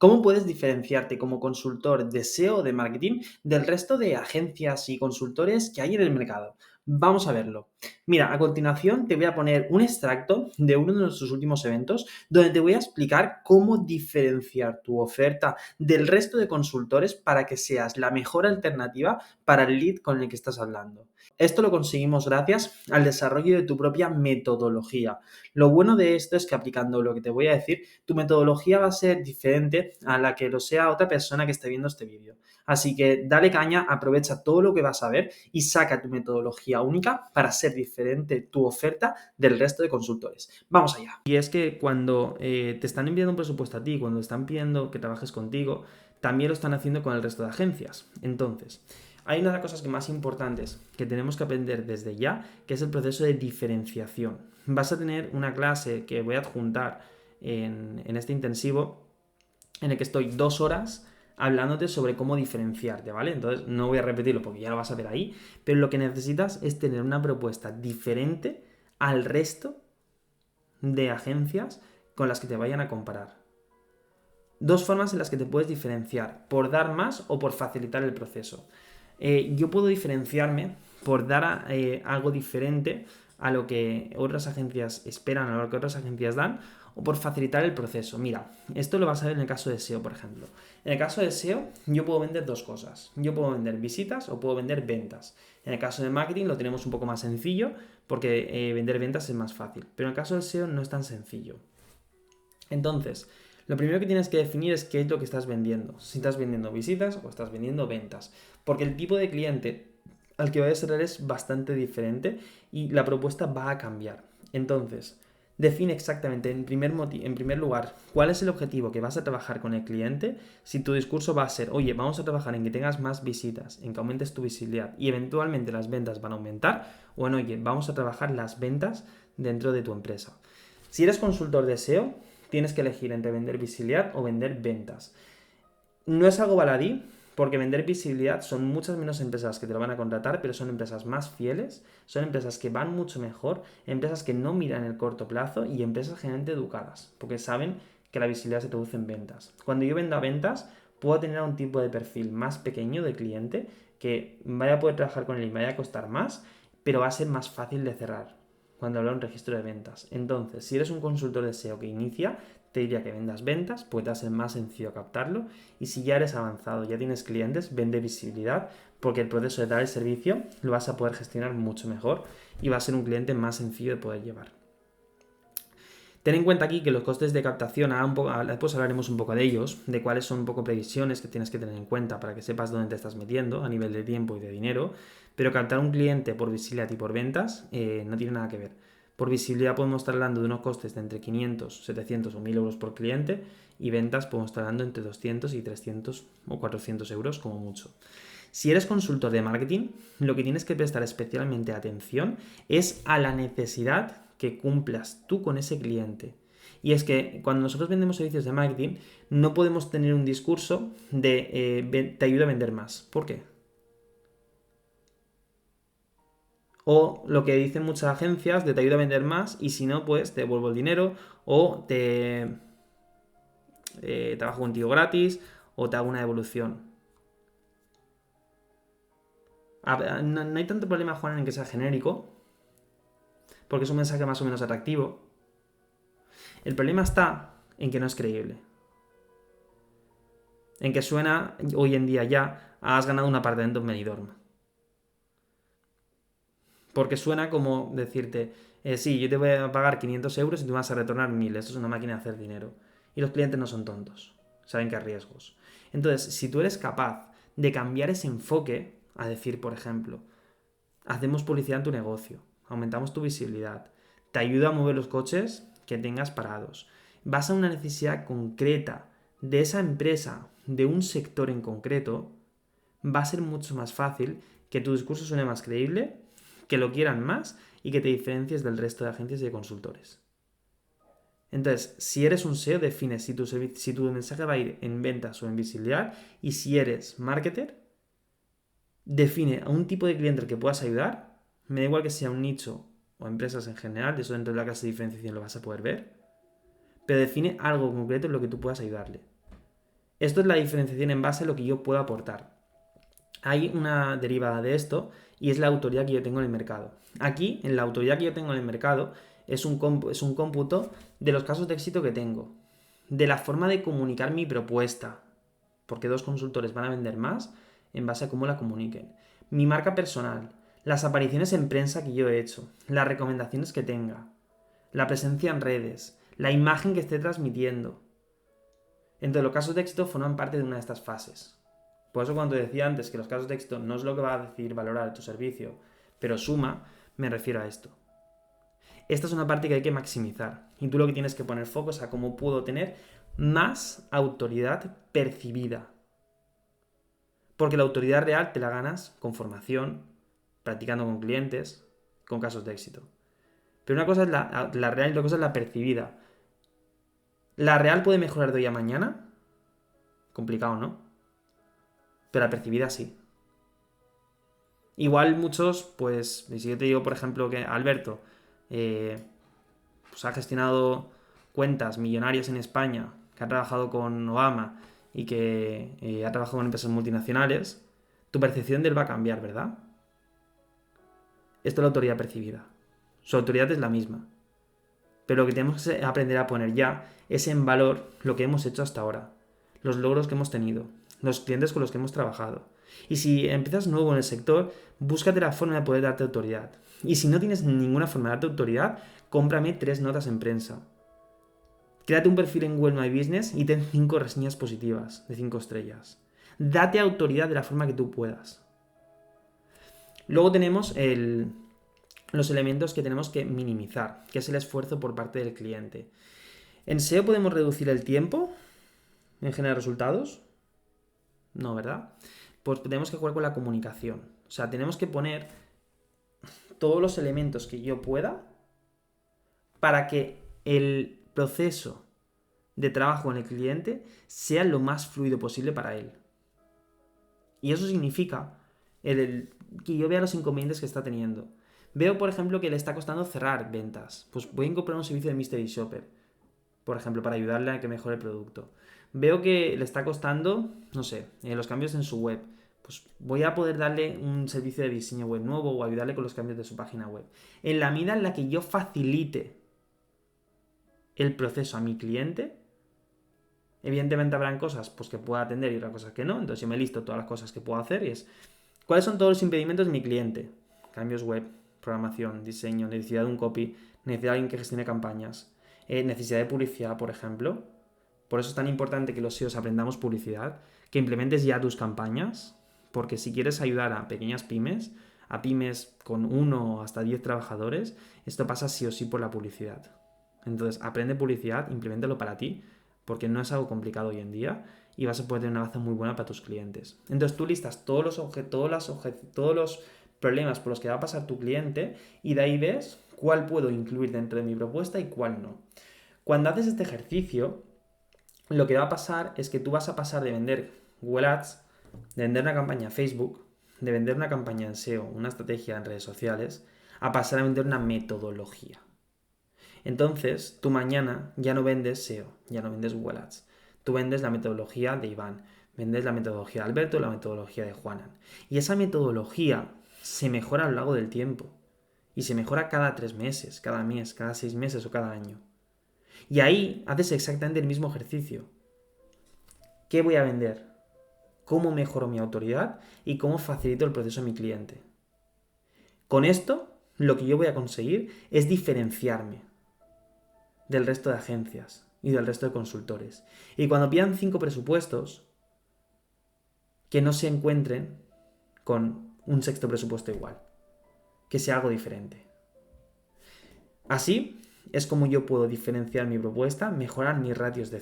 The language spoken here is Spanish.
¿Cómo puedes diferenciarte como consultor de SEO o de marketing del resto de agencias y consultores que hay en el mercado? Vamos a verlo. Mira, a continuación te voy a poner un extracto de uno de nuestros últimos eventos donde te voy a explicar cómo diferenciar tu oferta del resto de consultores para que seas la mejor alternativa para el lead con el que estás hablando. Esto lo conseguimos gracias al desarrollo de tu propia metodología. Lo bueno de esto es que aplicando lo que te voy a decir, tu metodología va a ser diferente a la que lo sea otra persona que esté viendo este vídeo. Así que dale caña, aprovecha todo lo que vas a ver y saca tu metodología única para ser diferente tu oferta del resto de consultores. Vamos allá. Y es que cuando te están enviando un presupuesto a ti, cuando están pidiendo que trabajes contigo, también lo están haciendo con el resto de agencias. Entonces, hay una de las cosas que más importantes que tenemos que aprender desde ya, que es el proceso de diferenciación. Vas a tener una clase que voy a adjuntar en este intensivo, en el que estoy 2 horas hablándote sobre cómo diferenciarte, ¿vale? Entonces no voy a repetirlo porque ya lo vas a ver ahí, pero lo que necesitas es tener una propuesta diferente al resto de agencias con las que te vayan a comparar. Dos formas en las que te puedes diferenciar, por dar más o por facilitar el proceso. Yo puedo diferenciarme por dar algo diferente a lo que otras agencias esperan, a lo que otras agencias dan, o por facilitar el proceso. Mira, esto lo vas a ver en el caso de SEO, por ejemplo. En el caso de SEO, yo puedo vender dos cosas. Yo puedo vender visitas o puedo vender ventas. En el caso de marketing lo tenemos un poco más sencillo porque vender ventas es más fácil. Pero en el caso del SEO no es tan sencillo. Entonces, lo primero que tienes que definir es qué es lo que estás vendiendo. Si estás vendiendo visitas o estás vendiendo ventas. Porque el tipo de cliente al que vayas a traer es bastante diferente y la propuesta va a cambiar. Entonces, define exactamente en primer lugar cuál es el objetivo que vas a trabajar con el cliente. Si tu discurso va a ser, oye, vamos a trabajar en que tengas más visitas, en que aumentes tu visibilidad y eventualmente las ventas van a aumentar, o en, oye, vamos a trabajar las ventas dentro de tu empresa. Si eres consultor de SEO, tienes que elegir entre vender visibilidad o vender ventas. No es algo baladí, porque vender visibilidad son muchas menos empresas que te lo van a contratar, pero son empresas más fieles, son empresas que van mucho mejor, empresas que no miran el corto plazo y empresas generalmente educadas, porque saben que la visibilidad se traduce en ventas. Cuando yo vendo a ventas, puedo tener un tipo de perfil más pequeño de cliente que vaya a poder trabajar con él y me vaya a costar más, pero va a ser más fácil de cerrar cuando hablo de un registro de ventas. Entonces, si eres un consultor de SEO que inicia, te diría que vendas ventas, porque te va a ser más sencillo captarlo. Y si ya eres avanzado, ya tienes clientes, vende visibilidad, porque el proceso de dar el servicio lo vas a poder gestionar mucho mejor y va a ser un cliente más sencillo de poder llevar. Ten en cuenta aquí que los costes de captación, después hablaremos un poco de ellos, de cuáles son un poco previsiones que tienes que tener en cuenta para que sepas dónde te estás metiendo a nivel de tiempo y de dinero, pero captar un cliente por visibilidad y por ventas no tiene nada que ver. Por visibilidad podemos estar hablando de unos costes de entre 500, 700 o 1000 euros por cliente y ventas podemos estar hablando entre 200 y 300 o 400 euros como mucho. Si eres consultor de marketing, lo que tienes que prestar especialmente atención es a la necesidad que cumplas tú con ese cliente. Y es que cuando nosotros vendemos servicios de marketing, no podemos tener un discurso de te ayuda a vender más. ¿Por qué? O lo que dicen muchas agencias de te ayuda a vender más y si no, pues te devuelvo el dinero o te trabajo contigo gratis o te hago una devolución. No hay tanto problema, Juan, en que sea genérico, porque es un mensaje más o menos atractivo. El problema está en que no es creíble. En que suena, hoy en día ya, has ganado un apartamento en Benidorm. Porque suena como decirte, sí, yo te voy a pagar 500 euros y tú vas a retornar 1000. Esto es una máquina de hacer dinero. Y los clientes no son tontos. Saben que hay riesgos. Entonces, si tú eres capaz de cambiar ese enfoque, a decir, por ejemplo, hacemos publicidad en tu negocio, aumentamos tu visibilidad, te ayuda a mover los coches que tengas parados, vas a una necesidad concreta de esa empresa, de un sector en concreto, va a ser mucho más fácil que tu discurso suene más creíble, que lo quieran más y que te diferencies del resto de agencias y de consultores. Entonces, si eres un SEO, define si tu mensaje va a ir en ventas o en visibilidad, y si eres marketer, define a un tipo de cliente al que puedas ayudar. Me da igual que sea un nicho o empresas en general, eso dentro de la clase de diferenciación lo vas a poder ver, pero define algo concreto en lo que tú puedas ayudarle. Esto es la diferenciación en base a lo que yo puedo aportar. Hay una derivada de esto y es la autoridad que yo tengo en el mercado. Aquí, en la autoridad que yo tengo en el mercado, es un cómputo de los casos de éxito que tengo, de la forma de comunicar mi propuesta, porque 2 consultores van a vender más en base a cómo la comuniquen. Mi marca personal, las apariciones en prensa que yo he hecho, las recomendaciones que tenga, la presencia en redes, la imagen que esté transmitiendo. Entonces, los casos de éxito forman parte de una de estas fases. Por eso cuando decía antes que los casos de éxito no es lo que va a decidir valorar tu servicio, pero suma, me refiero a esto. Esta es una parte que hay que maximizar. Y tú lo que tienes que poner foco es a cómo puedo tener más autoridad percibida. Porque la autoridad real te la ganas con formación, practicando con clientes, con casos de éxito. Pero una cosa es la real y otra cosa es la percibida. ¿La real puede mejorar de hoy a mañana? Complicado, ¿no? Pero la percibida sí. Igual muchos, pues, si yo te digo, por ejemplo, que Alberto pues ha gestionado cuentas millonarias en España, que ha trabajado con Obama y que ha trabajado con empresas multinacionales, tu percepción de él va a cambiar, ¿verdad? Esto es la autoridad percibida. Su autoridad es la misma. Pero lo que tenemos que aprender a poner ya es en valor lo que hemos hecho hasta ahora, los logros que hemos tenido, los clientes con los que hemos trabajado. Y si empiezas nuevo en el sector, búscate la forma de poder darte autoridad. Y si no tienes ninguna forma de darte autoridad, cómprame 3 notas en prensa. Créate un perfil en Google My Business y ten 5 reseñas positivas de 5 estrellas. Date autoridad de la forma que tú puedas. Luego tenemos los elementos que tenemos que minimizar, que es el esfuerzo por parte del cliente. ¿En SEO podemos reducir el tiempo en generar resultados? No, ¿verdad? Pues tenemos que jugar con la comunicación. O sea, tenemos que poner todos los elementos que yo pueda para que el proceso de trabajo con el cliente sea lo más fluido posible para él. Y eso significa que yo vea los inconvenientes que está teniendo. Veo, por ejemplo, que le está costando cerrar ventas. Pues voy a incorporar un servicio de Mystery Shopper, por ejemplo, para ayudarle a que mejore el producto. Veo que le está costando, no sé, los cambios en su web. Pues voy a poder darle un servicio de diseño web nuevo o ayudarle con los cambios de su página web. En la medida en la que yo facilite el proceso a mi cliente, evidentemente habrán cosas pues, que pueda atender y otras cosas que no. Entonces yo me listo todas las cosas que puedo hacer y es ¿cuáles son todos los impedimentos de mi cliente? Cambios web, programación, diseño, necesidad de un copy, necesidad de alguien que gestione campañas, necesidad de publicidad, por ejemplo. Por eso es tan importante que los SEOs aprendamos publicidad, que implementes ya tus campañas, porque si quieres ayudar a pequeñas pymes, a pymes con 1 hasta 10 trabajadores, esto pasa sí o sí por la publicidad. Entonces, aprende publicidad, implementalo para ti, porque no es algo complicado hoy en día y vas a poder tener una base muy buena para tus clientes. Entonces tú listas todos los problemas por los que va a pasar tu cliente y de ahí ves cuál puedo incluir dentro de mi propuesta y cuál no. Cuando haces este ejercicio, lo que va a pasar es que tú vas a pasar de vender Google Ads, de vender una campaña Facebook, de vender una campaña en SEO, una estrategia en redes sociales, a pasar a vender una metodología. Entonces, tú mañana ya no vendes SEO, ya no vendes Google Ads. Tú vendes la metodología de Iván, vendes la metodología de Alberto, la metodología de Juanan. Y esa metodología se mejora a lo largo del tiempo. Y se mejora cada 3 meses, cada mes, cada 6 meses o cada año. Y ahí haces exactamente el mismo ejercicio. ¿Qué voy a vender? ¿Cómo mejoro mi autoridad? ¿Y cómo facilito el proceso a mi cliente? Con esto, lo que yo voy a conseguir es diferenciarme del resto de agencias y del resto de consultores. Y cuando pidan 5 presupuestos, que no se encuentren con un sexto presupuesto igual. Que sea algo diferente. Así es como yo puedo diferenciar mi propuesta, mejorar mis ratios de